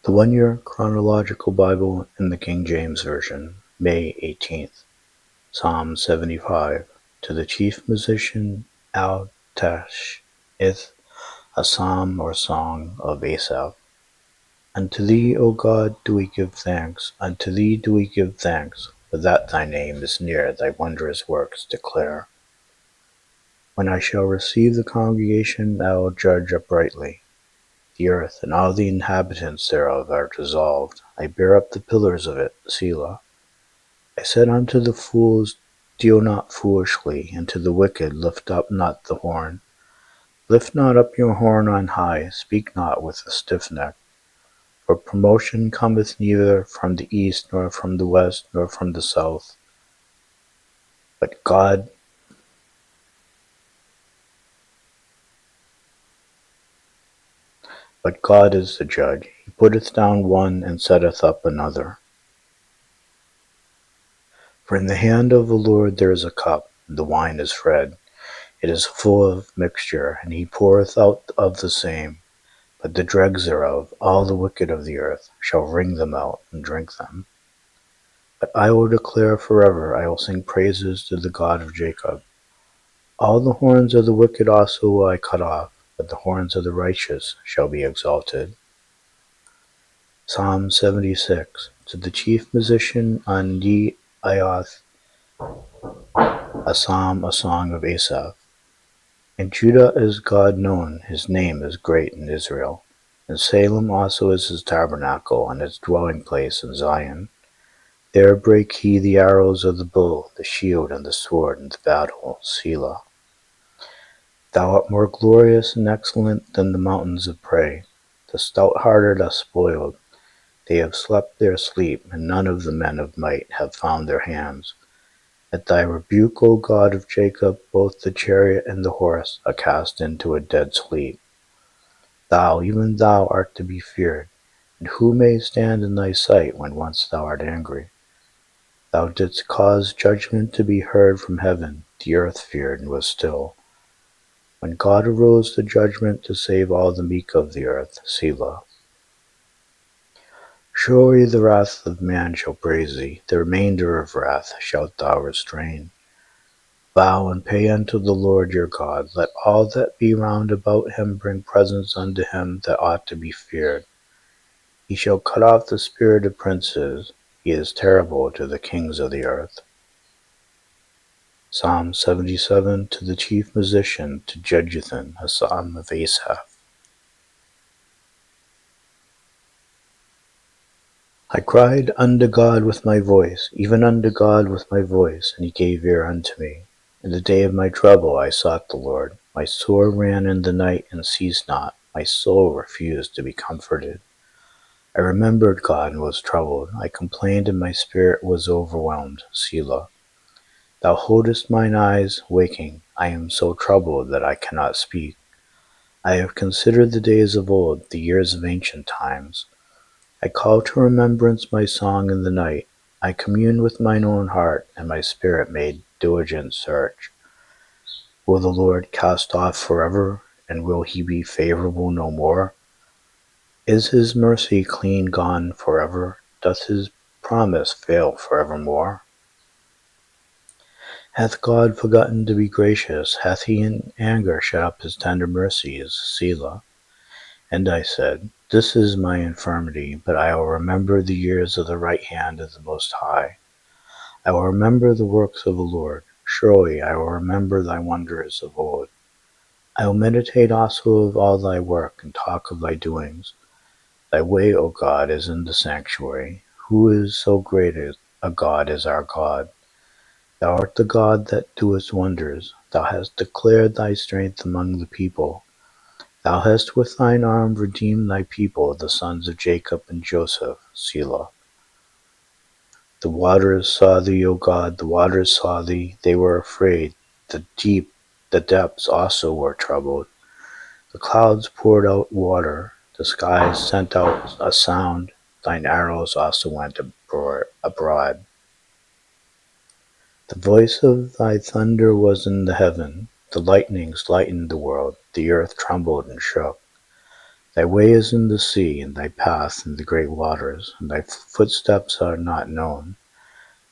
The 1-Year Chronological Bible in the King James Version, May 18th. Psalm 75. To the chief musician Al-Tash, ith a psalm or song of Asaph. Unto thee, O God, do we give thanks, unto thee do we give thanks, for that thy name is near, thy wondrous works declare. When I shall receive the congregation, I will judge uprightly. The earth and all the inhabitants thereof are dissolved. I bear up the pillars of it, Selah. I said unto the fools, deal not foolishly, and to the wicked, lift up not the horn. Lift not up your horn on high, speak not with a stiff neck. For promotion cometh neither from the east, nor from the west, nor from the south. But God is the judge. He putteth down one, and setteth up another. For in the hand of the Lord there is a cup, and the wine is red. It is full of mixture, and he poureth out of the same. But the dregs thereof, all the wicked of the earth, shall wring them out, and drink them. But I will declare forever, I will sing praises to the God of Jacob. All the horns of the wicked also will I cut off, but the horns of the righteous shall be exalted. Psalm 76. To the chief musician on Neioth, a psalm, a song of Asaph. In Judah is God known, his name is great in Israel. In Salem also is his tabernacle, and his dwelling place in Zion. There brake he the arrows of the bow, the shield, and the sword in the battle, Selah. Thou art more glorious and excellent than the mountains of prey. The stout-hearted are spoiled. They have slept their sleep, and none of the men of might have found their hands. At thy rebuke, O God of Jacob, both the chariot and the horse are cast into a dead sleep. Thou, even thou, art to be feared, and who may stand in thy sight when once thou art angry? Thou didst cause judgment to be heard from heaven, the earth feared and was still. When God arose to judgment to save all the meek of the earth, Selah. Surely the wrath of man shall praise thee, the remainder of wrath shalt thou restrain. Vow and pay unto the Lord your God. Let all that be round about him bring presents unto him that ought to be feared. He shall cut off the spirit of princes. He is terrible to the kings of the earth. Psalm 77. To the chief musician, to Jeduthun, a psalm of Asaph. I cried unto God with my voice, even unto God with my voice, and he gave ear unto me. In the day of my trouble I sought the Lord. My sore ran in the night and ceased not. My soul refused to be comforted. I remembered God and was troubled. I complained and my spirit was overwhelmed. Selah. Thou holdest mine eyes waking. I am so troubled that I cannot speak. I have considered the days of old, the years of ancient times. I call to remembrance my song in the night. I communed with mine own heart, and my spirit made diligent search. Will the Lord cast off forever, and will he be favorable no more? Is his mercy clean gone forever? Doth his promise fail forevermore? Hath God forgotten to be gracious? Hath he in anger shut up his tender mercies? Selah. And I said, This is my infirmity, but I will remember the years of the right hand of the Most High. I will remember the works of the Lord. Surely I will remember thy wonders of old. I will meditate also of all thy work, and talk of thy doings. Thy way, O God, is in the sanctuary. Who is so great a God as our God? Thou art the God that doest wonders. Thou hast declared thy strength among the people. Thou hast with thine arm redeemed thy people, the sons of Jacob and Joseph. Selah. The waters saw thee, O God, the waters saw thee. They were afraid. The depths also were troubled. The clouds poured out water. The skies sent out a sound. Thine arrows also went abroad. The voice of thy thunder was in the heaven. The lightnings lightened the world. The earth trembled and shook. Thy way is in the sea, and thy path in the great waters, and thy footsteps are not known.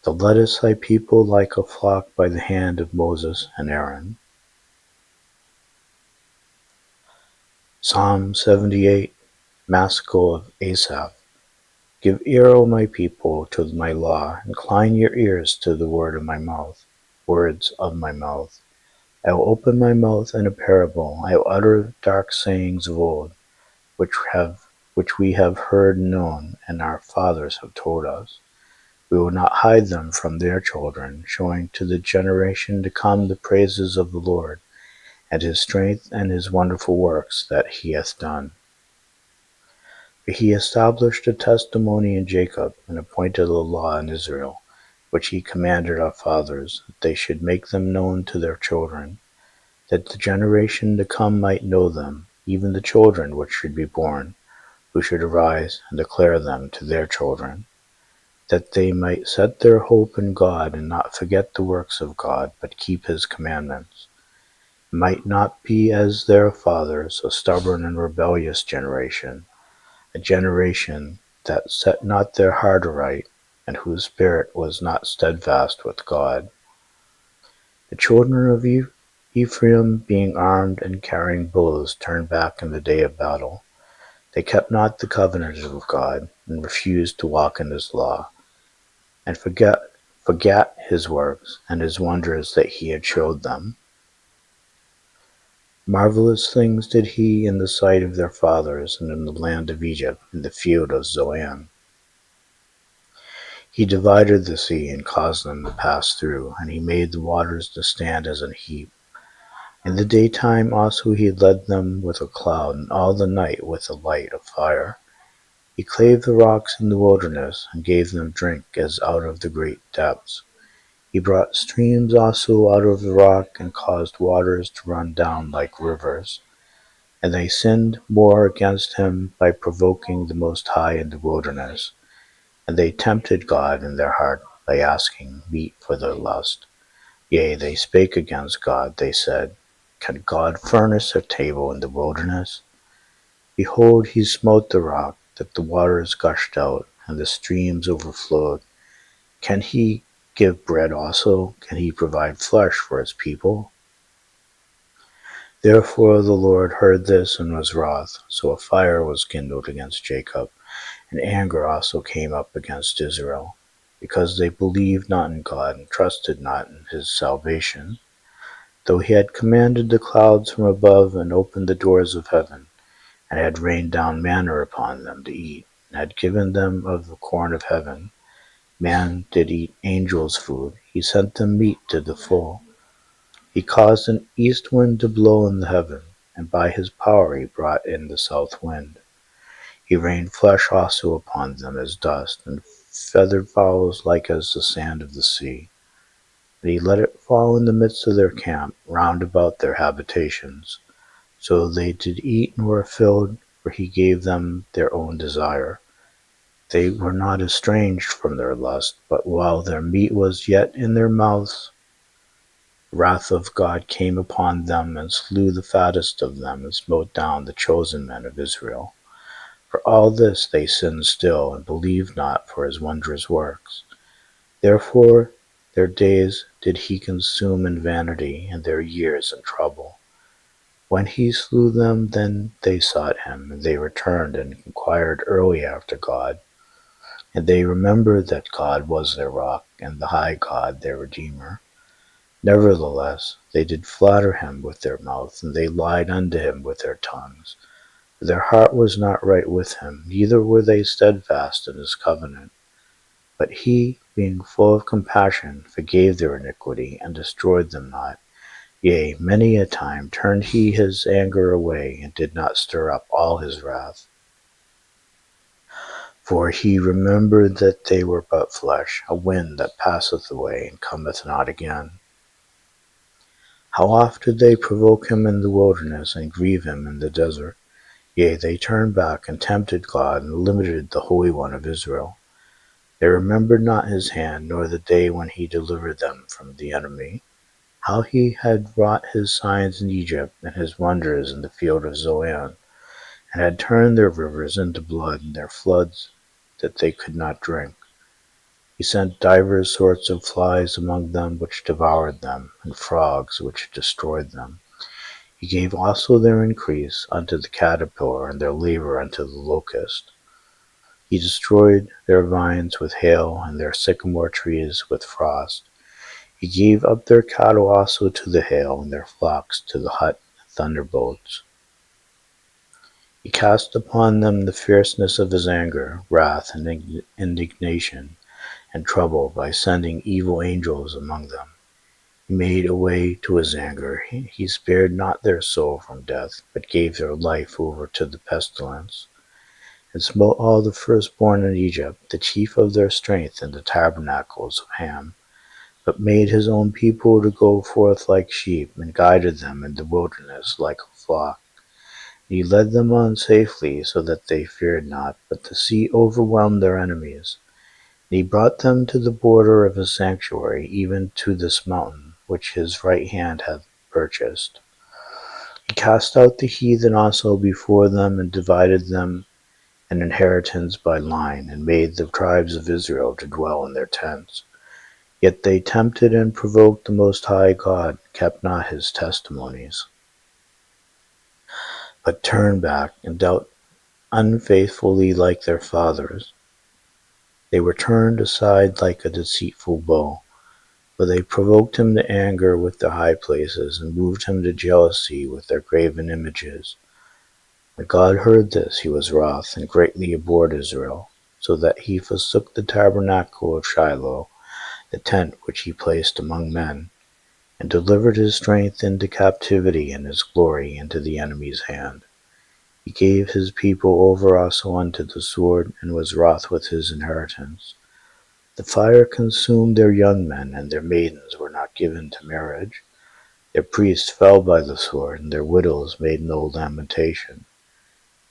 Thou leddest thy people like a flock by the hand of Moses and Aaron. Psalm 78, Maskil of Asaph. Give ear, O my people, to my law. Incline your ears to the words of my mouth. I will open my mouth in a parable. I will utter dark sayings of old, which we have heard and known, and our fathers have told us. We will not hide them from their children, showing to the generation to come the praises of the Lord, and his strength and his wonderful works that he hath done. For he established a testimony in Jacob, and appointed a law in Israel, which he commanded our fathers, that they should make them known to their children, that the generation to come might know them, even the children which should be born, who should arise and declare them to their children, that they might set their hope in God, and not forget the works of God, but keep his commandments, might not be as their fathers, a stubborn and rebellious generation, a generation that set not their heart aright, and whose spirit was not steadfast with God. The children of Ephraim, being armed and carrying bows, turned back in the day of battle. They kept not the covenant of God, and refused to walk in his law, and forgat his works and his wonders that he had showed them. Marvelous things did he in the sight of their fathers, and in the land of Egypt, in the field of Zoan. He divided the sea, and caused them to pass through, and he made the waters to stand as an heap. In the daytime also he led them with a cloud, and all the night with a light of fire. He clave the rocks in the wilderness, and gave them drink as out of the great depths. He brought streams also out of the rock, and caused waters to run down like rivers. And they sinned more against him by provoking the Most High in the wilderness. And they tempted God in their heart by asking meat for their lust. Yea, they spake against God, they said, Can God furnish a table in the wilderness? Behold, he smote the rock, that the waters gushed out, and the streams overflowed. Can he give bread also? Can he provide flesh for his people? Therefore the Lord heard this and was wroth. So a fire was kindled against Jacob, and anger also came up against Israel, because they believed not in God, and trusted not in his salvation. Though he had commanded the clouds from above, and opened the doors of heaven, and had rained down manna upon them to eat, and had given them of the corn of heaven, man did eat angels' food. He sent them meat to the full. He caused an east wind to blow in the heaven, and by his power he brought in the south wind. He rained flesh also upon them as dust, and feathered fowls like as the sand of the sea. And he let it fall in the midst of their camp, round about their habitations. So they did eat and were filled, for he gave them their own desire. They were not estranged from their lust, but while their meat was yet in their mouths, the wrath of God came upon them, and slew the fattest of them, and smote down the chosen men of Israel. For all this they sinned still, and believed not for his wondrous works. Therefore their days did he consume in vanity, and their years in trouble. When he slew them, then they sought him, and they returned and inquired early after God. And they remembered that God was their rock, and the high God their Redeemer. Nevertheless, they did flatter him with their mouth, and they lied unto him with their tongues. For their heart was not right with him, neither were they steadfast in his covenant. But he, being full of compassion, forgave their iniquity, and destroyed them not. Yea, many a time turned he his anger away, and did not stir up all his wrath. For he remembered that they were but flesh, a wind that passeth away, and cometh not again. How oft did they provoke him in the wilderness, and grieve him in the desert? Yea, they turned back, and tempted God, and limited the Holy One of Israel. They remembered not his hand, nor the day when he delivered them from the enemy, how he had wrought his signs in Egypt, and his wonders in the field of Zoan. and had turned their rivers into blood, and their floods that they could not drink. He sent divers sorts of flies among them, which devoured them, and frogs, which destroyed them. He gave also their increase unto the caterpillar, and their labor unto the locust. He destroyed their vines with hail, and their sycamore trees with frost. He gave up their cattle also to the hail, and their flocks to the hot thunderbolts. He cast upon them the fierceness of his anger, wrath, and indignation, and trouble, by sending evil angels among them. He made a way to his anger. He spared not their soul from death, but gave their life over to the pestilence, and smote all the firstborn in Egypt, the chief of their strength in the tabernacles of Ham, but made his own people to go forth like sheep, and guided them in the wilderness like a flock. And he led them on safely, so that they feared not, but the sea overwhelmed their enemies. And he brought them to the border of his sanctuary, even to this mountain, which his right hand hath purchased. He cast out the heathen also before them, and divided them an inheritance by line, and made the tribes of Israel to dwell in their tents. Yet they tempted and provoked the Most High God, kept not his testimonies, but turned back, and dealt unfaithfully like their fathers. They were turned aside like a deceitful bow, for they provoked him to anger with their high places, and moved him to jealousy with their graven images. When God heard this, he was wroth, and greatly abhorred Israel, so that he forsook the tabernacle of Shiloh, the tent which he placed among men, and delivered his strength into captivity, and his glory into the enemy's hand. He gave his people over also unto the sword, and was wroth with his inheritance. The fire consumed their young men, and their maidens were not given to marriage. Their priests fell by the sword, and their widows made no lamentation.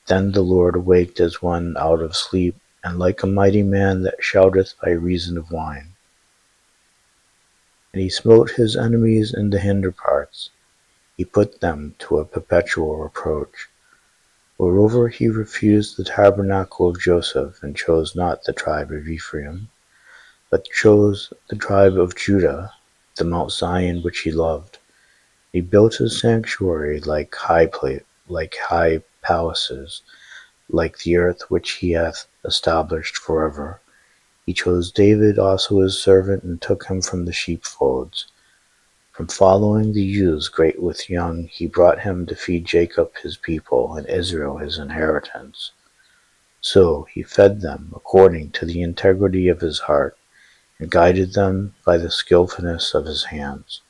Then the Lord awaked as one out of sleep, and like a mighty man that shouteth by reason of wine. And he smote his enemies in the hinder parts. He put them to a perpetual reproach. Moreover, he refused the tabernacle of Joseph, and chose not the tribe of Ephraim, but chose the tribe of Judah, the Mount Zion which he loved. He built his sanctuary like high palaces, like the earth which he hath established forever. He chose David also his servant, and took him from the sheepfolds. From following the ewes great with young, he brought him to feed Jacob his people, and Israel his inheritance. So he fed them according to the integrity of his heart, and guided them by the skillfulness of his hands.